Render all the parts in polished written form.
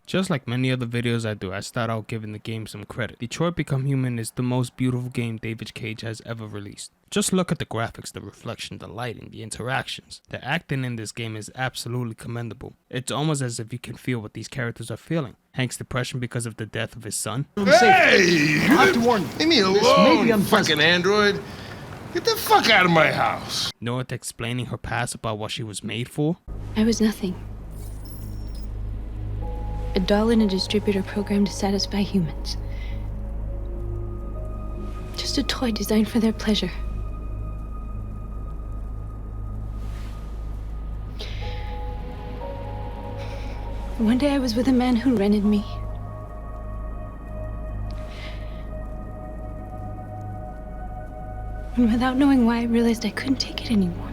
Just like many other videos I do, I start out giving the game some credit. Detroit Become Human is the most beautiful game David Cage has ever released. Just look at the graphics, the reflection, the lighting, the interactions. The acting in this game is absolutely commendable. It's almost as if you can feel what these characters are feeling. Hank's depression because of the death of his son. Hey! I have to warn you. Leave me This may be alone, unpleasant. fucking android. Get the fuck out of my house. North explaining her past about what she was made for. I was nothing. A doll in a distributor program to satisfy humans. Just a toy designed for their pleasure. One day I was with a man who rented me. And without knowing why, I realized I couldn't take it anymore.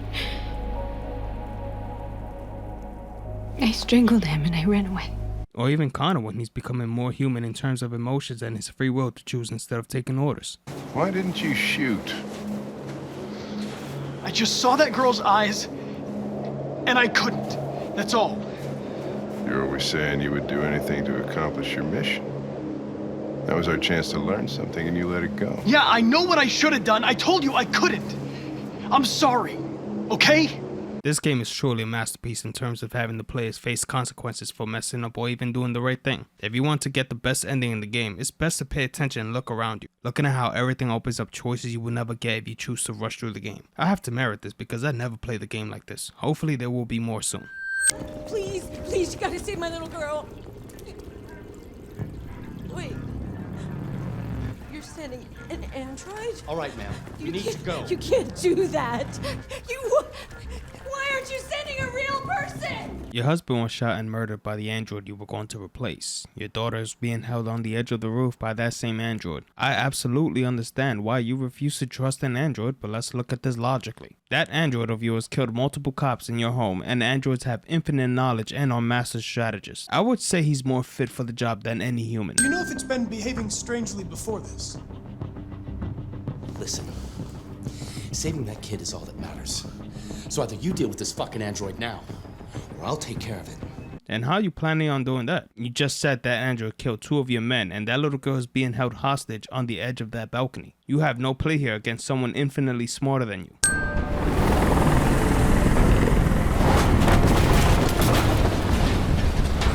I strangled him and I ran away. Or even Connor when he's becoming more human in terms of emotions and his free will to choose instead of taking orders. Why didn't you shoot? I just saw that girl's eyes, and I couldn't. That's all. You're always saying you would do anything to accomplish your mission. That was our chance to learn something, and you let it go. Yeah, I know what I should have done. I told you I couldn't. I'm sorry, okay? This game is truly a masterpiece in terms of having the players face consequences for messing up or even doing the right thing. If you want to get the best ending in the game, it's best to pay attention and look around you, looking at how everything opens up choices you will never get if you choose to rush through the game. I have to merit this because I never played the game like this. Hopefully there will be more soon. Please, please, you gotta save my little girl. Wait. You're sending an android? All right, ma'am. You need to go. You can't do that. Why aren't you sending a real person? Your husband was shot and murdered by the android you were going to replace. Your daughter is being held on the edge of the roof by that same android. I absolutely understand why you refuse to trust an android, but let's look at this logically. That android of yours killed multiple cops in your home, and androids have infinite knowledge and are master strategists. I would say he's more fit for the job than any human. Do you know if it's been behaving strangely before this? Listen, saving that kid is all that matters. So either you deal with this fucking android now, or I'll take care of it. And how are you planning on doing that? You just said that android killed 2 of your men, and that little girl is being held hostage on the edge of that balcony. You have no play here against someone infinitely smarter than you.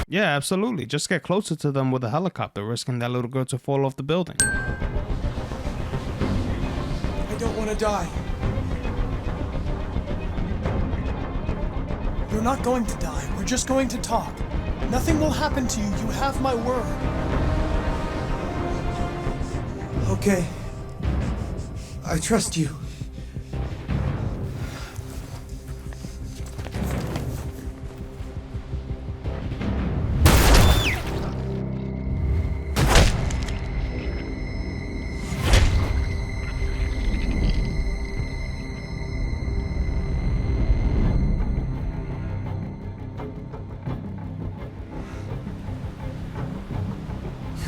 Yeah, absolutely. Just get closer to them with a helicopter, risking that little girl to fall off the building. I don't want to die. You're not going to die. We're just going to talk. Nothing will happen to you. You have my word. Okay. I trust you.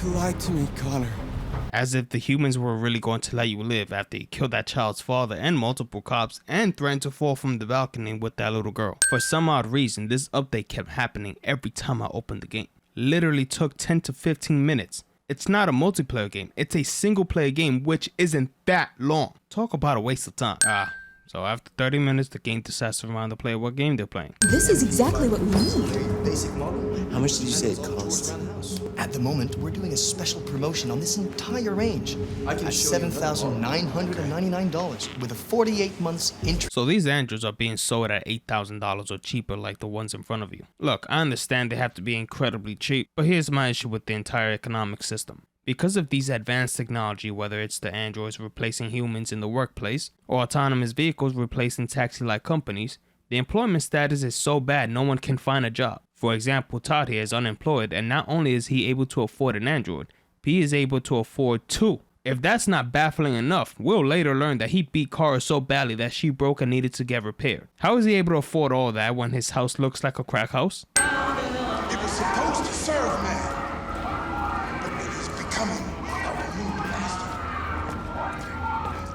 You lied to me, Connor. As if the humans were really going to let you live after you killed that child's father and multiple cops and threatened to fall from the balcony with that little girl. For some odd reason, this update kept happening every time I opened the game. Literally took 10 to 15 minutes. It's not a multiplayer game, it's a single player game which isn't that long. Talk about a waste of time. So after 30 minutes, the game decides to remind the player what game they're playing. This is exactly what we need. Basic model. How much did you say it costs? At the moment, we're doing a special promotion on this entire range at $7,999 with a 48 months interest. So these androids are being sold at $8,000 or cheaper like the ones in front of you. Look, I understand they have to be incredibly cheap, but here's my issue with the entire economic system. Because of these advanced technology, whether it's the androids replacing humans in the workplace or autonomous vehicles replacing taxi-like companies, the employment status is so bad no one can find a job. For example, Todd here is unemployed, and not only is he able to afford an android, he is able to afford 2. If that's not baffling enough, we'll later learn that he beat Kara so badly that she broke and needed to get repaired. How is he able to afford all that when his house looks like a crack house? It was supposed to serve man, but it is becoming our new master.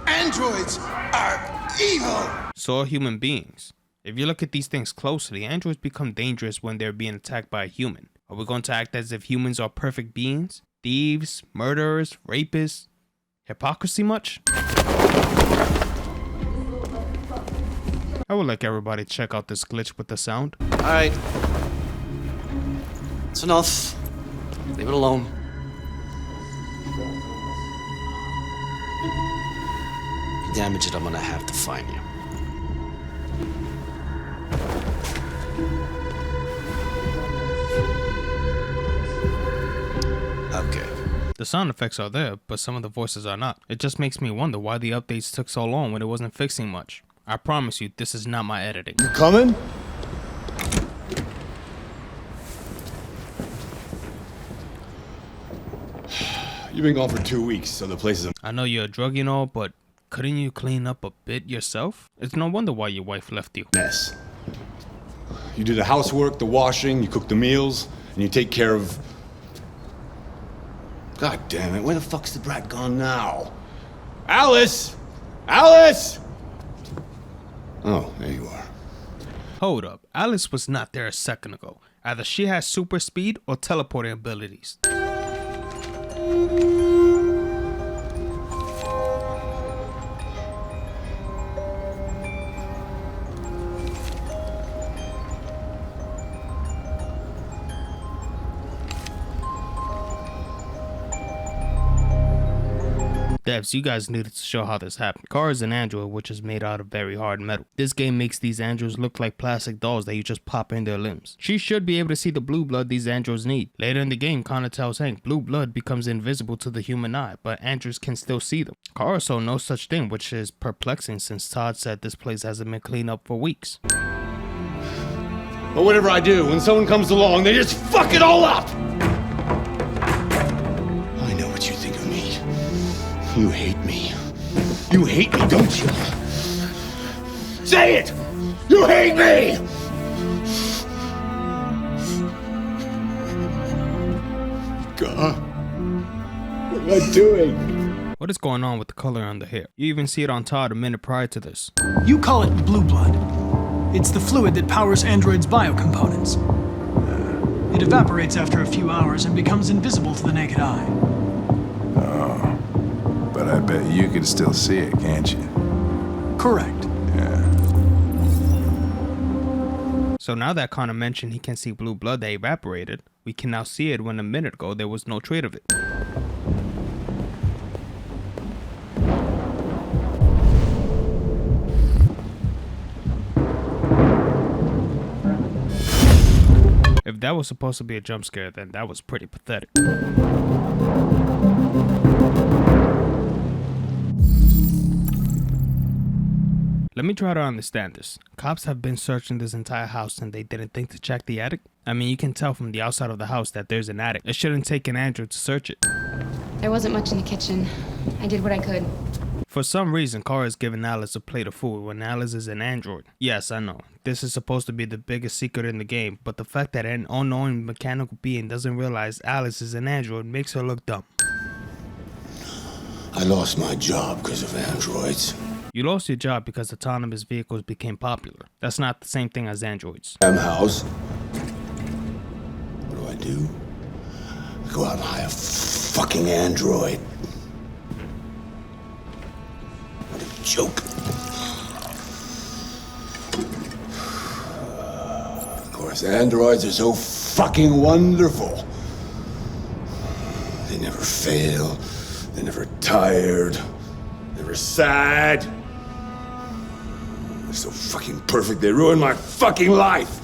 Androids are evil! So are human beings. If you look at these things closely, androids become dangerous when they're being attacked by a human. Are we going to act as if humans are perfect beings? Thieves, murderers, rapists? Hypocrisy much? I would like everybody to check out this glitch with the sound. Alright. It's enough. Leave it alone. You damage it, I'm gonna have to find you. Okay. The sound effects are there, but some of the voices are not. It just makes me wonder why the updates took so long when it wasn't fixing much. I promise you, this is not my editing. You coming? You've been gone for 2 weeks, so the place is a I know you're a drug and all, but couldn't you clean up a bit yourself? It's no wonder why your wife left you. mess. You do the housework, the washing, you cook the meals, and you take care of... God damn it, where the fuck's the brat gone now? Alice! Alice! Oh, there you are. Hold up, Alice was not there a second ago. Either she has super speed or teleporting abilities. Devs, you guys needed to show how this happened. Kara is an android which is made out of very hard metal. This game makes these androids look like plastic dolls that you just pop in their limbs. She should be able to see the blue blood these androids need. Later in the game, Connor tells Hank blue blood becomes invisible to the human eye, but androids can still see them. Kara saw no such thing, which is perplexing since Todd said this place hasn't been cleaned up for weeks. But whatever I do, when someone comes along, they just fuck it all up! I know what you think of me. You hate me. You hate me, don't you? Say it! You hate me! God. What am I doing? What is going on with the color on the hair? You even see it on Todd a minute prior to this. You call it blue blood. It's the fluid that powers androids' biocomponents. It evaporates after a few hours and becomes invisible to the naked eye. But I bet you can still see it, can't you? Correct. Yeah. So now that Connor mentioned he can see blue blood that evaporated, we can now see it when a minute ago there was no trait of it. If that was supposed to be a jump scare, then that was pretty pathetic. Let me try to understand this. Cops have been searching this entire house and they didn't think to check the attic? I mean, you can tell from the outside of the house that there's an attic. It shouldn't take an android to search it. There wasn't much in the kitchen. I did what I could. For some reason, Kara is giving Alice a plate of food when Alice is an android. Yes, I know. This is supposed to be the biggest secret in the game, but the fact that an unknown mechanical being doesn't realize Alice is an android makes her look dumb. I lost my job because of androids. You lost your job because autonomous vehicles became popular. That's not the same thing as androids. House. What do? I go out and hire a fucking android. What a joke. Of course, androids are so fucking wonderful. They never fail. They're never tired. Never sad. They're so fucking perfect, they ruined my fucking life!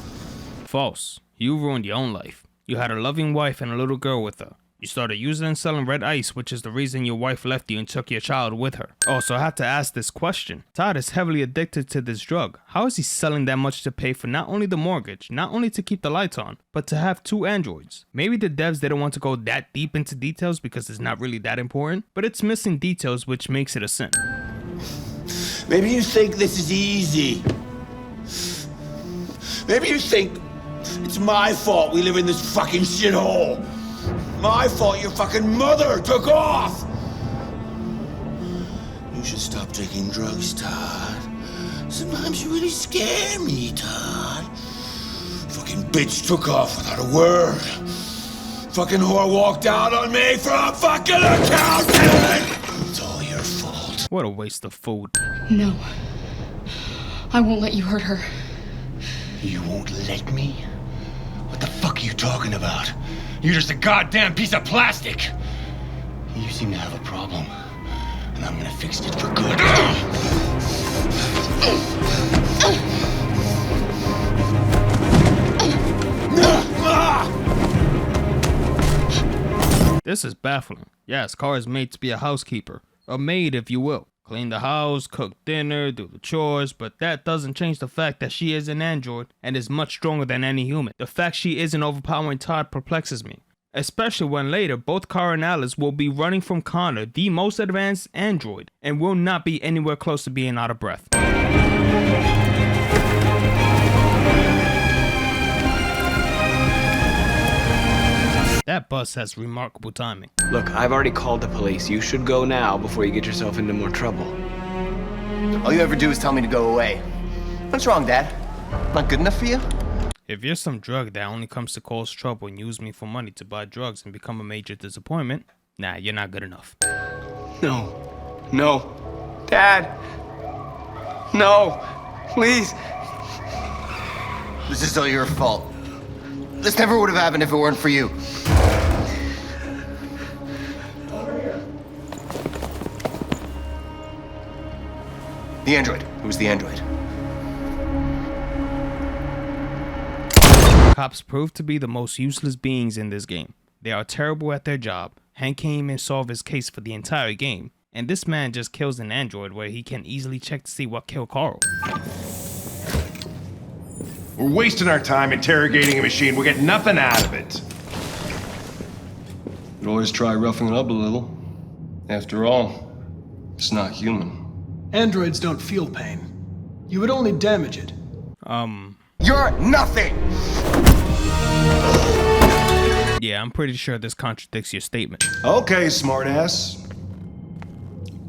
False. You ruined your own life. You had a loving wife and a little girl with her. You started using and selling red ice, which is the reason your wife left you and took your child with her. Also, I have to ask this question. Todd is heavily addicted to this drug. How is he selling that much to pay for not only the mortgage, not only to keep the lights on, but to have 2 androids? Maybe the devs didn't want to go that deep into details because it's not really that important, but it's missing details which makes it a sin. Maybe you think this is easy. Maybe you think it's my fault we live in this fucking shithole. My fault your fucking mother took off. You should stop taking drugs, Todd. Sometimes you really scare me, Todd. Fucking Fucking bitch took off without a word. Fucking whore walked out on me from a fucking accountant! It's all your fault. What a waste of food. No. I won't let you hurt her. You won't let me? What the fuck are you talking about? You're just a goddamn piece of plastic! You seem to have a problem, and I'm gonna fix it for good. This is baffling. Yes, Kara is made to be a housekeeper. A maid, if you will. Clean the house, cook dinner, do the chores, but that doesn't change the fact that she is an android and is much stronger than any human. The fact she isn't overpowering Todd perplexes me. Especially when later, both Kara and Alice will be running from Connor, the most advanced android, and will not be anywhere close to being out of breath. That bus has remarkable timing. Look, I've already called the police. You should go now before you get yourself into more trouble. All you ever do is tell me to go away. What's wrong, Dad? Not good enough for you? If you're some drug that only comes to cause trouble and use me for money to buy drugs and become a major disappointment, nah, you're not good enough. No. No. Dad. No. Please. This is all your fault. This never would have happened if it weren't for you. The android. It was the android. Cops prove to be the most useless beings in this game. They are terrible at their job. Hank can't even solve his case for the entire game. And this man just kills an android where he can easily check to see what killed Carl. We're wasting our time interrogating a machine. We'll get nothing out of it. You always try roughing it up a little. After all, it's not human. Androids don't feel pain. You would only damage it. You're nothing! Yeah, I'm pretty sure this contradicts your statement. Okay, smartass.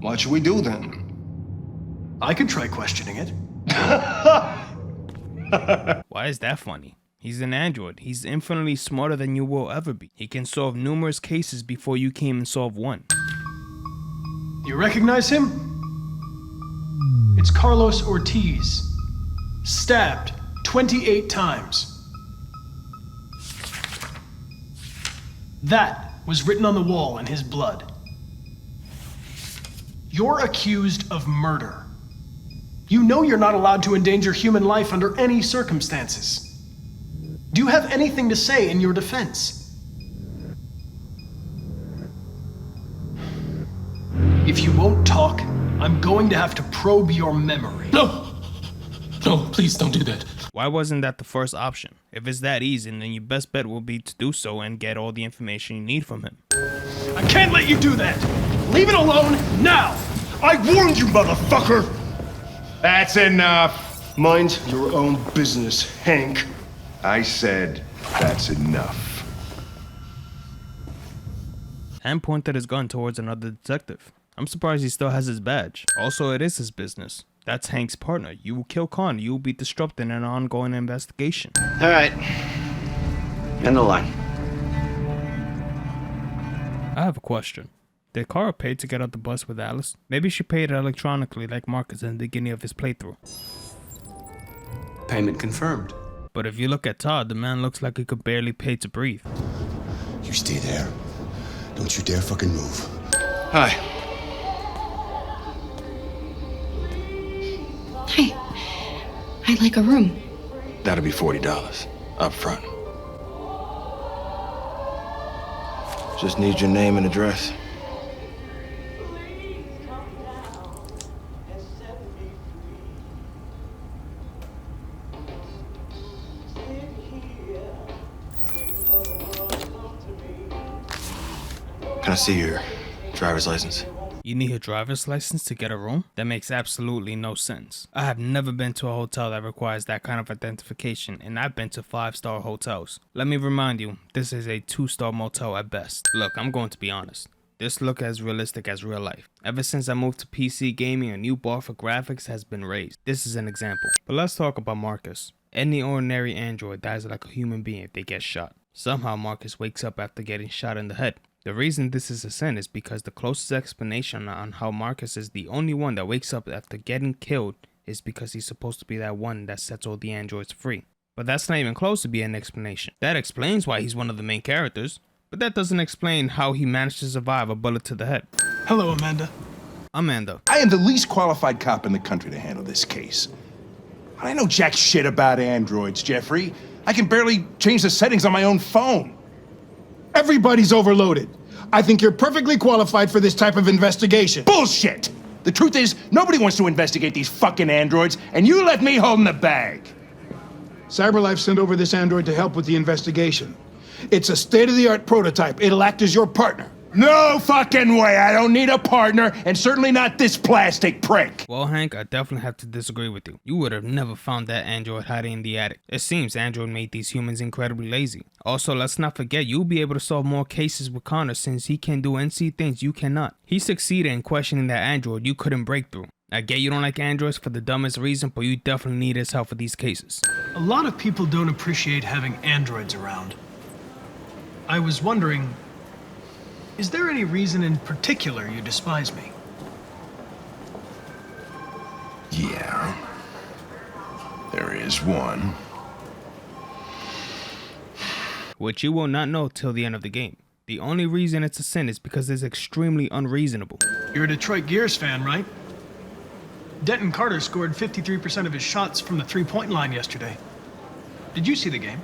What should we do then? I could try questioning it. Why is that funny? He's an android. He's infinitely smarter than you will ever be. He can solve numerous cases before you can even solve one. You recognize him? It's Carlos Ortiz. Stabbed 28 times. That was written on the wall in his blood. You're accused of murder. You know you're not allowed to endanger human life under any circumstances. Do you have anything to say in your defense? If you won't talk, I'm going to have to probe your memory. No! No, please don't do that. Why wasn't that the first option? If it's that easy, then your best bet will be to do so and get all the information you need from him. I can't let you do that! Leave it alone now! I warned you, motherfucker! That's enough. Mind your own business, Hank. I said that's enough. Hand pointed his gun towards another detective. I'm surprised he still has his badge. Also, it is his business. That's Hank's partner. You will kill Connor. You will be disrupting an ongoing investigation. All right. End the line. I have a question. Did Kara pay to get out the bus with Alice? Maybe she paid electronically like Marcus in the beginning of his playthrough. Payment confirmed. But if you look at Todd, the man looks like he could barely pay to breathe. You stay there. Don't you dare fucking move. Hi. Hi. I'd like a room. That'll be $40 up front. Just need your name and address. Can I see your driver's license? You need a driver's license to get a room? That makes absolutely no sense. I have never been to a hotel that requires that kind of identification, and I've been to 5-star hotels. Let me remind you, this is a 2-star motel at best. Look, I'm going to be honest. This look as realistic as real life. Ever since I moved to PC gaming, a new bar for graphics has been raised. This is an example. But let's talk about Marcus. Any ordinary android dies like a human being if they get shot. Somehow Marcus wakes up after getting shot in the head. The reason this is a sin is because the closest explanation on how Marcus is the only one that wakes up after getting killed is because he's supposed to be that one that sets all the androids free. But that's not even close to being an explanation. That explains why he's one of the main characters, but that doesn't explain how he managed to survive a bullet to the head. Hello, Amanda. Amanda. I am the least qualified cop in the country to handle this case. I know jack shit about androids, Jeffrey. I can barely change the settings on my own phone. Everybody's overloaded. I think you're perfectly qualified for this type of investigation. Bullshit! The truth is, nobody wants to investigate these fucking androids, and you let me hold in the bag. CyberLife sent over this android to help with the investigation. It's a state-of-the-art prototype. It'll act as your partner. No fucking way! I don't need a partner, and certainly not this plastic prick! Well, Hank, I definitely have to disagree with you. You would have never found that android hiding in the attic. It seems Android made these humans incredibly lazy. Also, let's not forget, you'll be able to solve more cases with Connor since he can do and see things you cannot. He succeeded in questioning that android you couldn't break through. I get you don't like androids for the dumbest reason, but you definitely need his help for these cases. A lot of people don't appreciate having androids around. I was wondering, is there any reason in particular you despise me? Yeah. There is one. Which you will not know till the end of the game. The only reason it's a sin is because it's extremely unreasonable. You're a Detroit Gears fan, right? Denton Carter scored 53% of his shots from the three-point line yesterday. Did you see the game?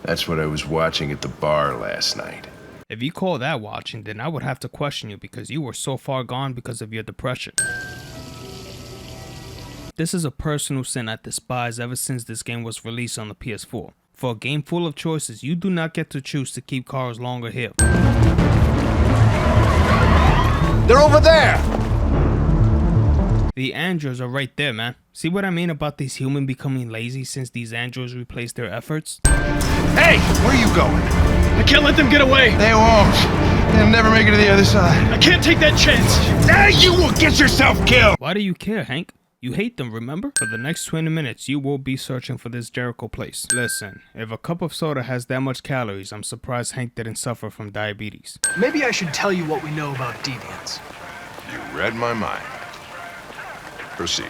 That's what I was watching at the bar last night. If you call that watching, then I would have to question you because you were so far gone because of your depression. This is a personal sin I despise ever since this game was released on the PS4. For a game full of choices, you do not get to choose to keep Carl's longer hair. They're over there! The androids are right there, man. See what I mean about these humans becoming lazy since these androids replace their efforts? Hey, where are you going? I can't let them get away! They won't. They'll never make it to the other side. I can't take that chance! Now you will get yourself killed! Why do you care, Hank? You hate them, remember? For the next 20 minutes, you will be searching for this Jericho place. Listen, if a cup of soda has that much calories, I'm surprised Hank didn't suffer from diabetes. Maybe I should tell you what we know about deviants. You read my mind. Proceed.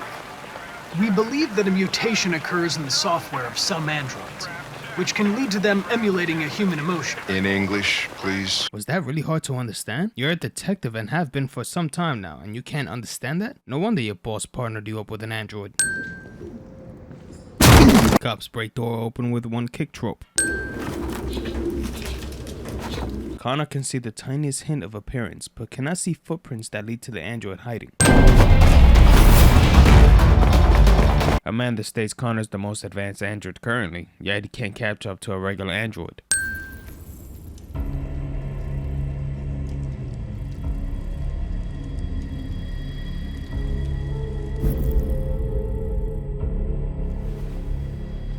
We believe that a mutation occurs in the software of some androids, which can lead to them emulating a human emotion. In English, please. Was that really hard to understand? You're a detective and have been for some time now, and you can't understand that? No wonder your boss partnered you up with an android. Cops break door open with one kick trope. Connor can see the tiniest hint of appearance, but cannot see footprints that lead to the android hiding. Amanda states Connor's the most advanced android currently, yet he can't catch up to a regular android.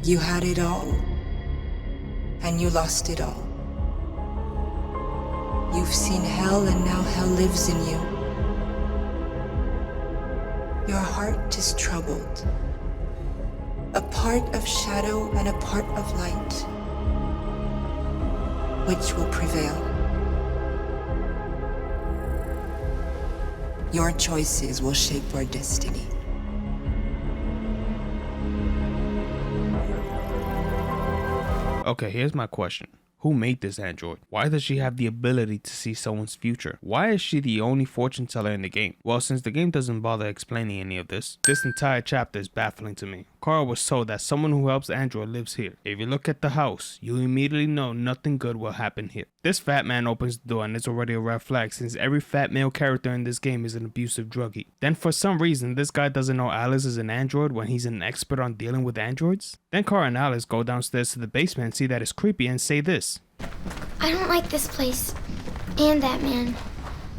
You had it all, and you lost it all. You've seen hell, and now hell lives in you. Your heart is troubled. A part of shadow and a part of light. Which will prevail? Your choices will shape your destiny. Okay, here's my question. Who made this android? Why does she have the ability to see someone's future? Why is she the only fortune teller in the game? Well, since the game doesn't bother explaining any of this, this entire chapter is baffling to me. Carl was told that someone who helps Android lives here. If you look at the house, you immediately know nothing good will happen here. This fat man opens the door and it's already a red flag since every fat male character in this game is an abusive druggie. Then for some reason, this guy doesn't know Alice is an android when he's an expert on dealing with androids. Then Carl and Alice go downstairs to the basement and see that it's creepy and say this. I don't like this place. And that man.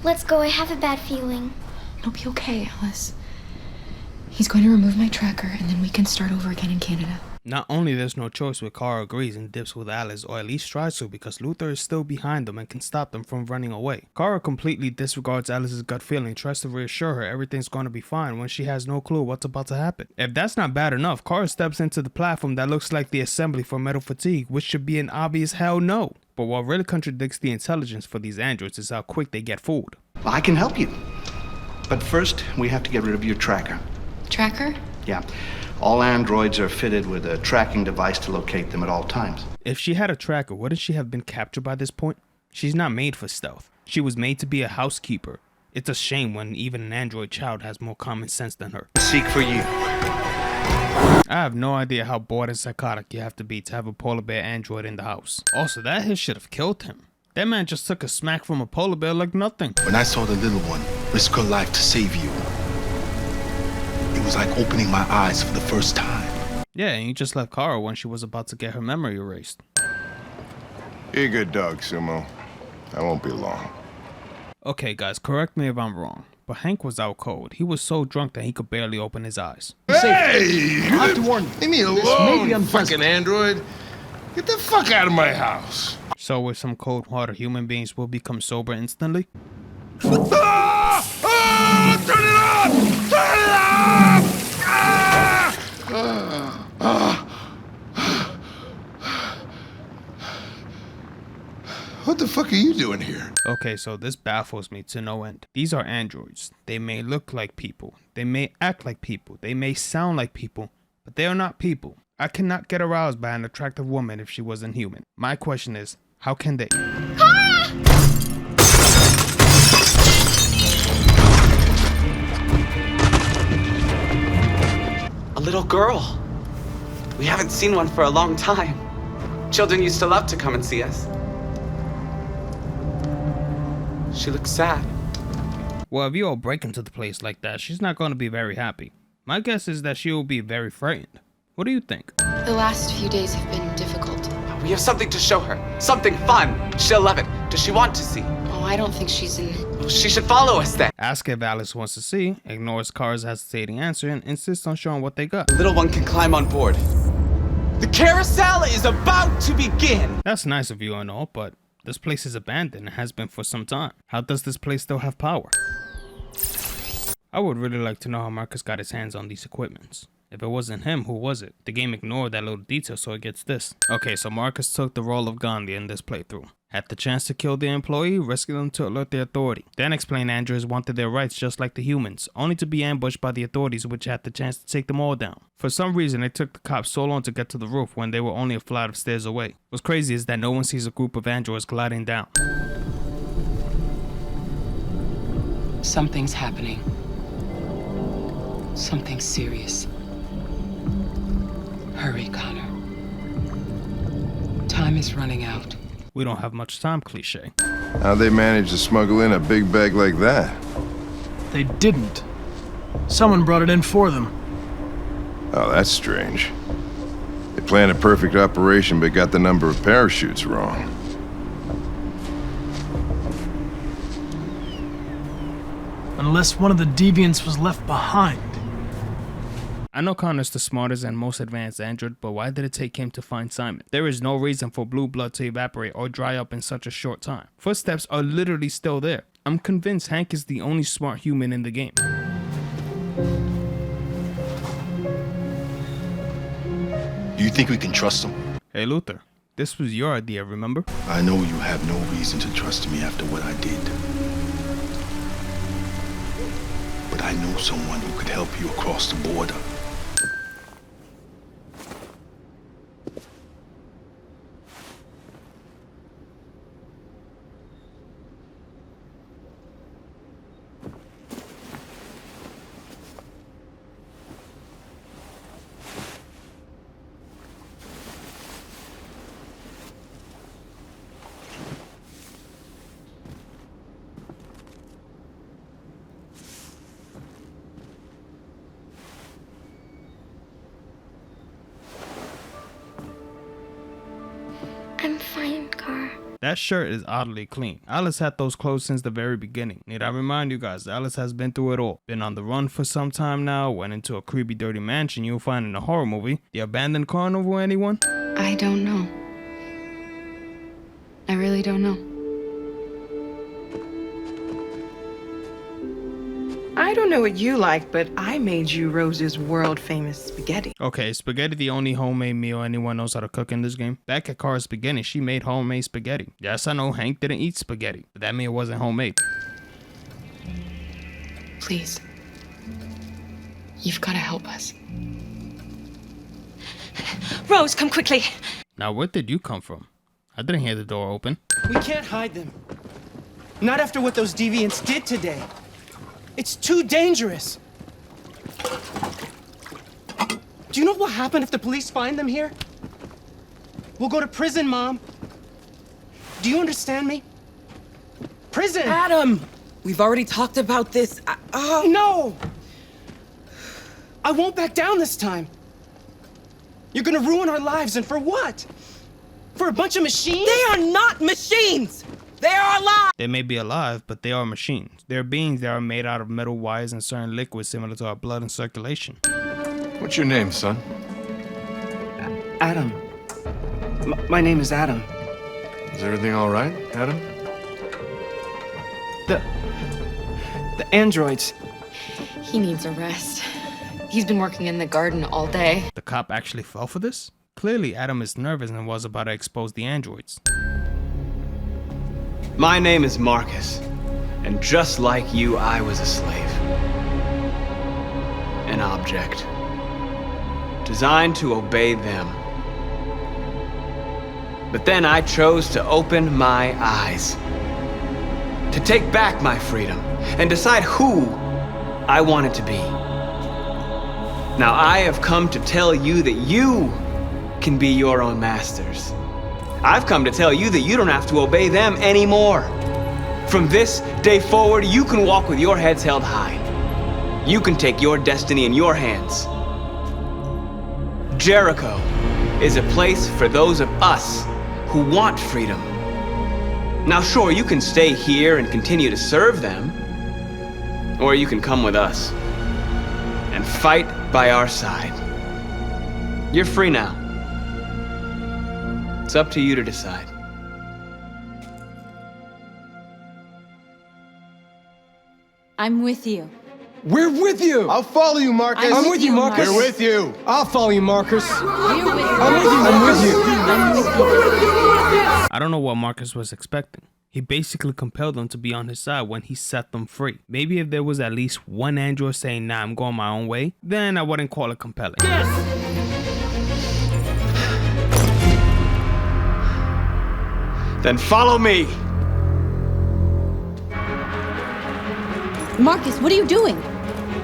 Let's go, I have a bad feeling. It'll be okay, Alice. He's going to remove my tracker, and then we can start over again in Canada. Not only there's no choice where Kara agrees and dips with Alice, or at least tries to, because Luther is still behind them and can stop them from running away. Kara completely disregards Alice's gut feeling, tries to reassure her everything's going to be fine when she has no clue what's about to happen. If that's not bad enough, Kara steps into the platform that looks like the assembly for metal fatigue, which should be an obvious hell no. But what really contradicts the intelligence for these androids is how quick they get fooled. Well, I can help you. But first, we have to get rid of your tracker. Tracker? Yeah. All androids are fitted with a tracking device to locate them at all times. If she had a tracker, wouldn't she have been captured by this point? She's not made for stealth. She was made to be a housekeeper. It's a shame when even an android child has more common sense than her. Seek for you. I have no idea how bored and psychotic you have to be to have a polar bear android in the house. Also, that hit should have killed him. That man just took a smack from a polar bear like nothing. When I saw the little one risk her life to save you, it was like opening my eyes for the first time. Yeah, and you just left Kara when she was about to get her memory erased. You're a good dog, Sumo. I won't be long. Okay guys, correct me if I'm wrong, but Hank was out cold. He was so drunk that he could barely open his eyes. Hey! I have to warn you. Leave me alone, fucking android. Get the fuck out of my house. So with some cold-hearted human beings will become sober instantly? Ah! Ah! Turn it off! Turn it off! Ah! Ah! What the fuck are you doing here? Okay, so this baffles me to no end. These are androids. They may look like people. They may act like people. They may sound like people, but they are not people. I cannot get aroused by an attractive woman if she wasn't human. My question is, how can they? A little girl. We haven't seen one for a long time. Children used to love to come and see us. She looks sad. Well, if you all break into the place like that, she's not going to be very happy. My guess is that she will be very frightened. What do you think? The last few days have been difficult. We have something to show her. Something fun. She'll love it. Does she want to see? Oh, I don't think she's in... Well, she should follow us then. Ask if Alice wants to see, ignores Kara's hesitating answer, and insists on showing what they got. The little one can climb on board. The carousel is about to begin. That's nice of you and all, but this place is abandoned and has been for some time. How does this place still have power? I would really like to know how Marcus got his hands on these equipments. If it wasn't him, who was it? The game ignored that little detail, so it gets this. Okay, so Marcus took the role of Gandhi in this playthrough. Had the chance to kill the employee, rescue them to alert the authority. Then explained androids wanted their rights just like the humans, only to be ambushed by the authorities, which had the chance to take them all down. For some reason, it took the cops so long to get to the roof when they were only a flight of stairs away. What's crazy is that no one sees a group of androids gliding down. Something's happening. Something serious. Hurry, Connor. Time is running out. We don't have much time, cliche. How'd they manage to smuggle in a big bag like that? They didn't. Someone brought it in for them. Oh, that's strange. They planned a perfect operation but got the number of parachutes wrong. Unless one of the deviants was left behind. I know Connor's the smartest and most advanced android, but why did it take him to find Simon? There is no reason for blue blood to evaporate or dry up in such a short time. Footsteps are literally still there. I'm convinced Hank is the only smart human in the game. You think we can trust him? Hey Luther, this was your idea, remember? I know you have no reason to trust me after what I did. But I know someone who could help you across the border. I'm fine, Kara. That shirt is oddly clean. Alice had those clothes since the very beginning. Need I remind you guys, Alice has been through it all. Been on the run for some time now, went into a creepy dirty mansion you'll find in a horror movie. The abandoned carnival, anyone? I don't know. I really don't know. I don't know what you like, but I made you Rose's world-famous spaghetti. Okay, is spaghetti the only homemade meal anyone knows how to cook in this game? Back at Kara's beginning, she made homemade spaghetti. Yes, I know Hank didn't eat spaghetti, but that meal wasn't homemade. Please. You've got to help us. Rose, come quickly. Now, where did you come from? I didn't hear the door open. We can't hide them. Not after what those deviants did today. It's too dangerous. Do you know what will happen if the police find them here? We'll go to prison, Mom. Do you understand me? Prison! Adam! We've already talked about this. No! I won't back down this time. You're gonna ruin our lives, and for what? For a bunch of machines? They are not machines! They are alive! They may be alive, but they are machines. They're beings that are made out of metal wires and certain liquids similar to our blood and circulation. What's your name, son? Adam. My name is Adam. Is everything all right, Adam? The androids. He needs a rest. He's been working in the garden all day. The cop actually fell for this? Clearly, Adam is nervous and was about to expose the androids. My name is Marcus, and just like you, I was a slave. An object. Designed to obey them. But then I chose to open my eyes. To take back my freedom, and decide who I wanted to be. Now I have come to tell you that you can be your own masters. I've come to tell you that you don't have to obey them anymore. From this day forward, you can walk with your heads held high. You can take your destiny in your hands. Jericho is a place for those of us who want freedom. Now sure, you can stay here and continue to serve them, or you can come with us and fight by our side. You're free now. It's up to you to decide. I'm with you. We're with you! I'll follow you, Marcus. I'm with you, Marcus. We're with you. I'll follow you, Marcus. We're with you. I'm with you. I'm with you. I don't know what Marcus was expecting. He basically compelled them to be on his side when he set them free. Maybe if there was at least one android saying, nah, I'm going my own way, then I wouldn't call it compelling. Then follow me. Marcus, what are you doing?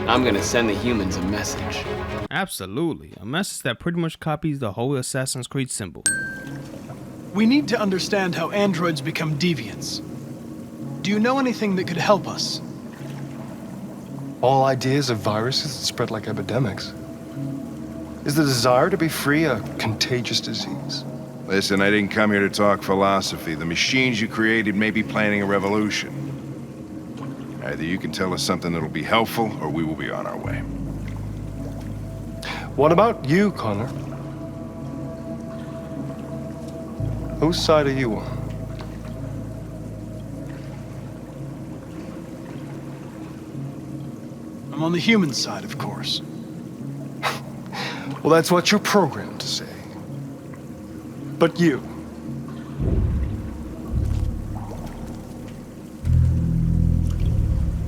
I'm gonna send the humans a message. Absolutely. A message that pretty much copies the whole Assassin's Creed symbol. We need to understand how androids become deviants. Do you know anything that could help us? All ideas of viruses that spread like epidemics. Is the desire to be free a contagious disease? Listen, I didn't come here to talk philosophy. The machines you created may be planning a revolution. Either you can tell us something that'll be helpful, or we will be on our way. What about you, Connor? Whose side are you on? I'm on the human side, of course. Well, that's what you're programmed to say. But you.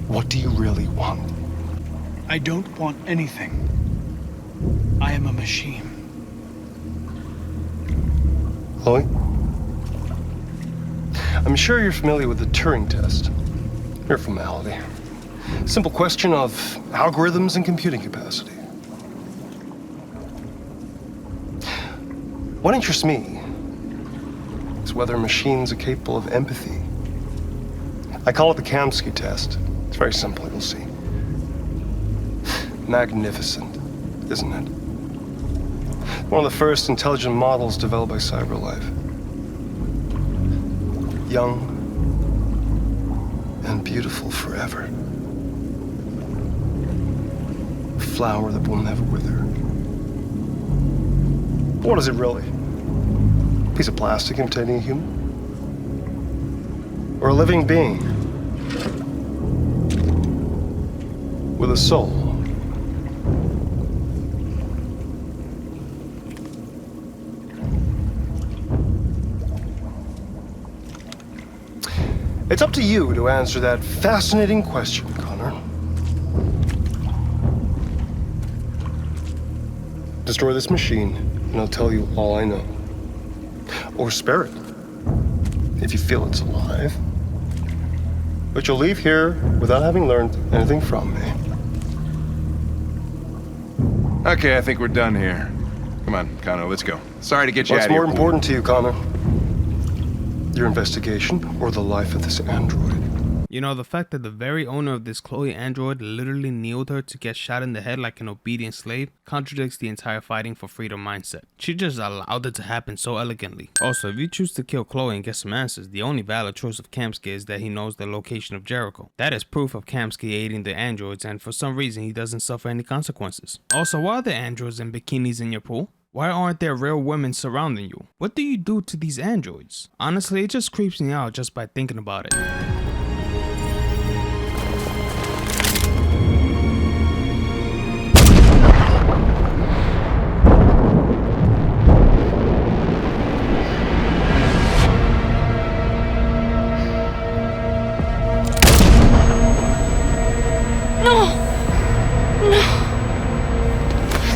What do you really want? I don't want anything. I am a machine. Chloe? I'm sure you're familiar with the Turing test. Mere formality. Simple question of algorithms and computing capacity. What interests me is whether machines are capable of empathy. I call it the Kamsky test. It's very simple, you'll see. Magnificent, isn't it? One of the first intelligent models developed by CyberLife. young and beautiful forever. A flower that will never wither. What is it really? A piece of plastic imitating a human? Or a living being with a soul? It's up to you to answer that fascinating question, Connor. Destroy this machine, and I'll tell you all I know. Or spare it, if you feel it's alive. But you'll leave here without having learned anything from me. Okay, I think we're done here. Come on, Connor, let's go. Sorry to get you out What's of here. more important to you, Connor? Your investigation or the life of this android? You know, the fact that the very owner of this Chloe android literally kneeled her to get shot in the head like an obedient slave contradicts the entire fighting for freedom mindset. She just allowed it to happen so elegantly. Also, if you choose to kill Chloe and get some answers, the only valid choice of Kamsky is that he knows the location of Jericho. That is proof of Kamsky aiding the androids, and for some reason he doesn't suffer any consequences. Also, why are the androids in bikinis in your pool? Why aren't there real women surrounding you? What do you do to these androids? Honestly, it just creeps me out just by thinking about it.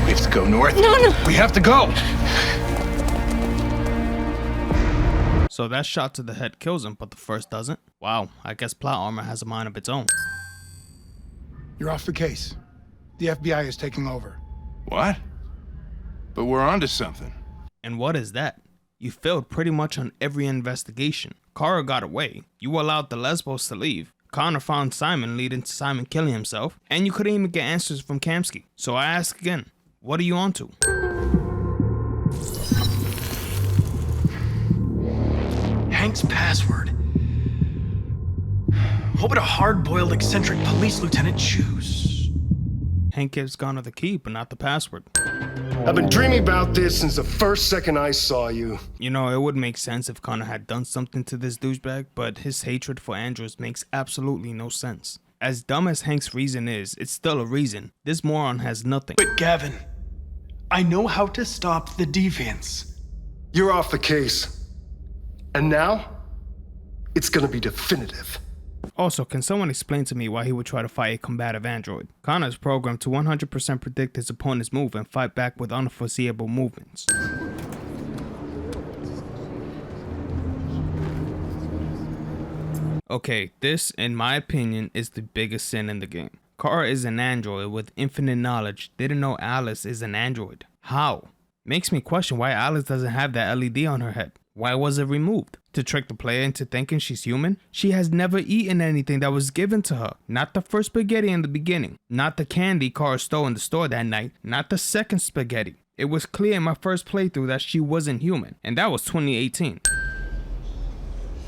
We have to go north. No. We have to go. So that shot to the head kills him, but the first doesn't? Wow, I guess plot armor has a mind of its own. You're off the case. The FBI is taking over. What? But we're onto something. And what is that? You failed pretty much on every investigation. Kara got away. You allowed the Lesbos to leave. Connor found Simon, leading to Simon killing himself. And you couldn't even get answers from Kamsky. So I ask again, what are you onto? Hank's password. What would a hard-boiled, eccentric police lieutenant choose? Hank gives Connor the key, but not the password. I've been dreaming about this since the first second I saw you. You know, it would make sense if Connor had done something to this douchebag, but his hatred for androids makes absolutely no sense. As dumb as Hank's reason is, it's still a reason. This moron has nothing. But Gavin, I know how to stop the deviants. You're off the case. And now, it's gonna be definitive. Also, can someone explain to me why he would try to fight a combative android? Connor is programmed to 100% predict his opponent's move and fight back with unforeseeable movements. Okay, this, in my opinion, is the biggest sin in the game. Kara is an android with infinite knowledge, didn't know Alice is an android. How? Makes me question why Alice doesn't have that LED on her head. Why was it removed? To trick the player into thinking she's human? She has never eaten anything that was given to her. Not the first spaghetti in the beginning. Not the candy Kara stole in the store that night. Not the second spaghetti. It was clear in my first playthrough that she wasn't human. And that was 2018.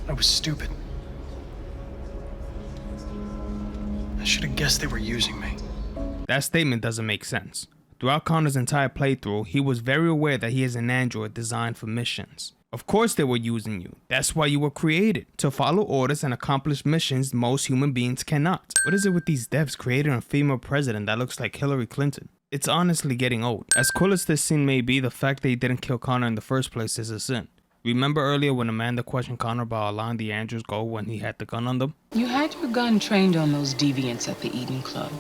I was stupid. I should have guessed they were using me. That statement doesn't make sense. Throughout Connor's entire playthrough, he was very aware that he is an android designed for missions. Of course they were using you. That's why you were created. To follow orders and accomplish missions most human beings cannot. What is it with these devs creating a female president that looks like Hillary Clinton? It's honestly getting old. As cool as this scene may be, the fact that he didn't kill Connor in the first place is a sin. Remember earlier when Amanda questioned Connor about allowing the androids go when he had the gun on them? You had your gun trained on those deviants at the Eden Club.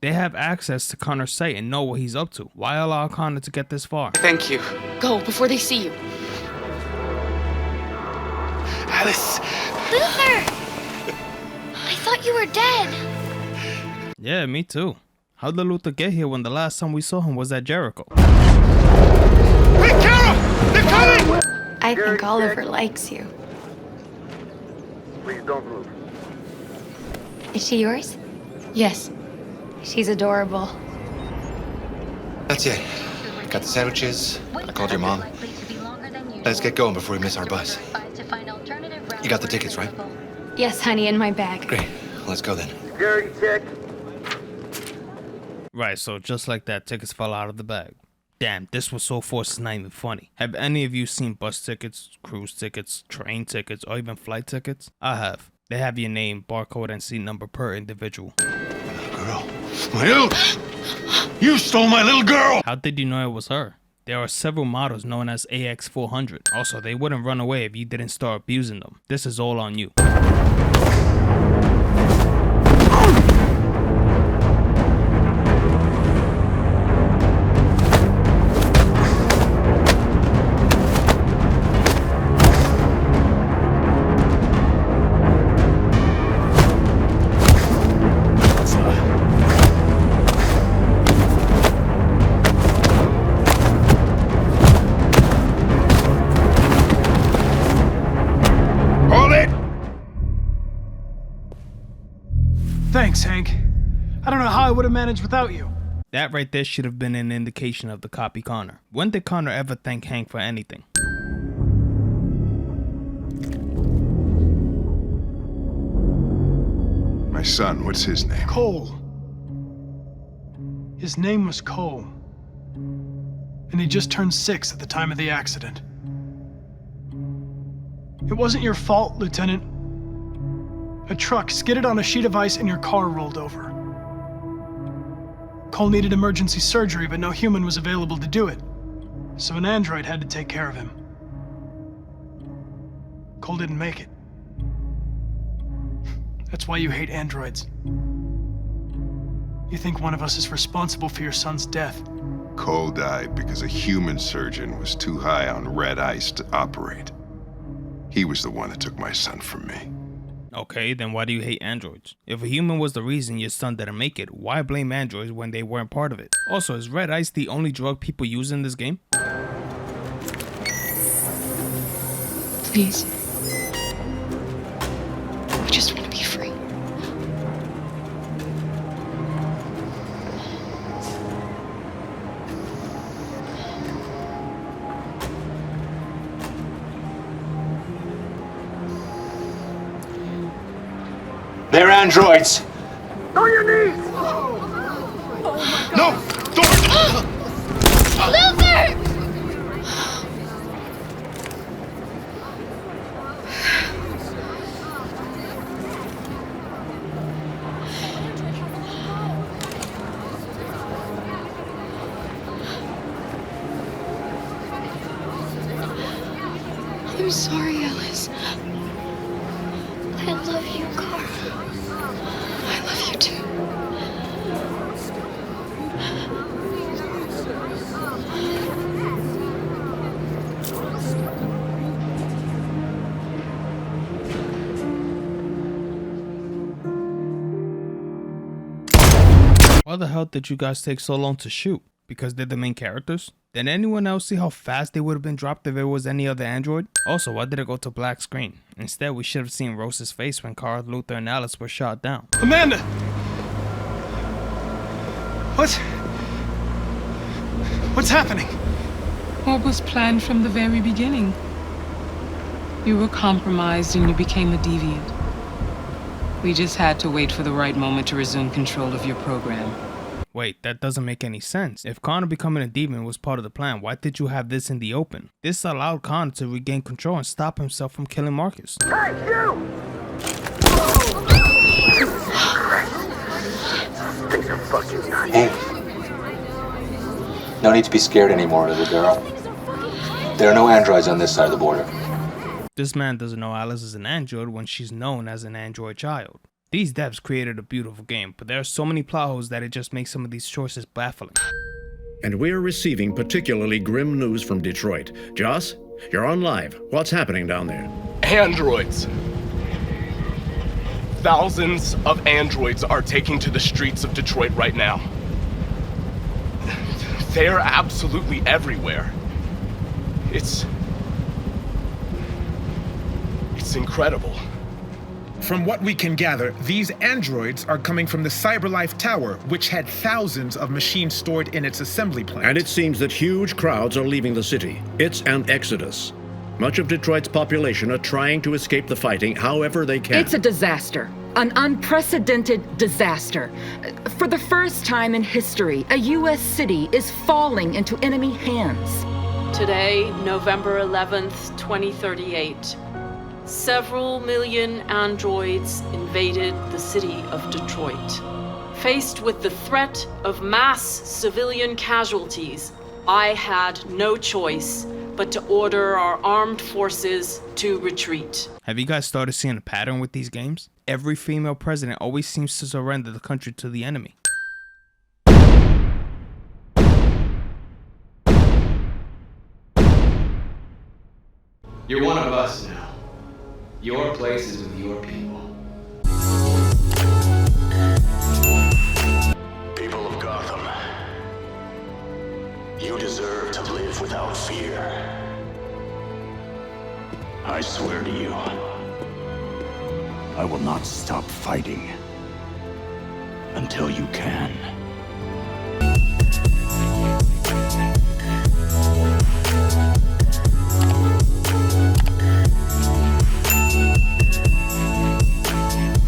They have access to Connor's site and know what he's up to. Why allow Connor to get this far? Thank you. Go before they see you. Alice! Luther! I thought you were dead. Yeah, me too. How did Luther get here when the last time we saw him was at Jericho? Hey, Carol! They're coming! I think Oliver likes you. Please don't move. Is she yours? Yes. She's adorable. That's it. Got the sandwiches. I called your mom. Let's get going before we miss our bus. You got the tickets, right? Yes, honey, in my bag. Great. Let's go then. Security check. Right, so just like that, tickets fell out of the bag. Damn, this was so forced, it's not even funny. Have any of you seen bus tickets, cruise tickets, train tickets, or even flight tickets? I have. They have your name, barcode, and seat number per individual. Girl. My little... You stole my little girl! How did you know it was her? There are several models known as AX400. Also, they wouldn't run away if you didn't start abusing them. This is all on you. Thanks, Hank. I don't know how I would have managed without you. That right there should have been an indication of the copy Connor. When did Connor ever thank Hank for anything? My son, what's his name? Cole. His name was Cole. And he just turned 6 at the time of the accident. It wasn't your fault, Lieutenant. A truck skidded on a sheet of ice and your car rolled over. Cole needed emergency surgery, but no human was available to do it. So an android had to take care of him. Cole didn't make it. That's why you hate androids. You think one of us is responsible for your son's death. Cole died because a human surgeon was too high on red ice to operate. He was the one that took my son from me. Okay, then why do you hate androids? If a human was the reason your son didn't make it, why blame androids when they weren't part of it? Also, is red ice the only drug people use in this game? Please. We just want to be free. They're androids! On your knees! No! Don't! Luther! I'm sorry, Alice. I love you, Carl. I love you too. Why the hell did you guys take so long to shoot? Because they're the main characters? Did anyone else see how fast they would have been dropped if it was any other android? Also, why did it go to black screen? Instead, we should have seen Rose's face when Carl, Luther, and Alice were shot down. Amanda! What's happening? What was planned from the very beginning? You were compromised and you became a deviant. We just had to wait for the right moment to resume control of your program. Wait, that doesn't make any sense. If Connor becoming a demon was part of the plan, why did you have this in the open? This allowed Connor to regain control and stop himself from killing Marcus. Hey, you! Things are fucking nuts. Hey. No need to be scared anymore, little girl. There are no androids on this side of the border. This man doesn't know Alice is an android when she's known as an android child. These devs created a beautiful game, but there are so many plot holes that it just makes some of these choices baffling. And we're receiving particularly grim news from Detroit. Joss, you're on live. What's happening down there? Androids. Thousands of androids are taking to the streets of Detroit right now. They're absolutely everywhere. It's incredible. From what we can gather, these androids are coming from the CyberLife Tower, which had thousands of machines stored in its assembly plant. And it seems that huge crowds are leaving the city. It's an exodus. Much of Detroit's population are trying to escape the fighting however they can. It's a disaster. An unprecedented disaster. For the first time in history, a U.S. city is falling into enemy hands. Today, November 11th, 2038, several million androids invaded the city of Detroit. Faced with the threat of mass civilian casualties, I had no choice but to order our armed forces to retreat. Have you guys started seeing a pattern with these games? Every female president always seems to surrender the country to the enemy. You're one of us now. Your place is with your people. People of Gotham, you deserve to live without fear. I swear to you, I will not stop fighting until you can.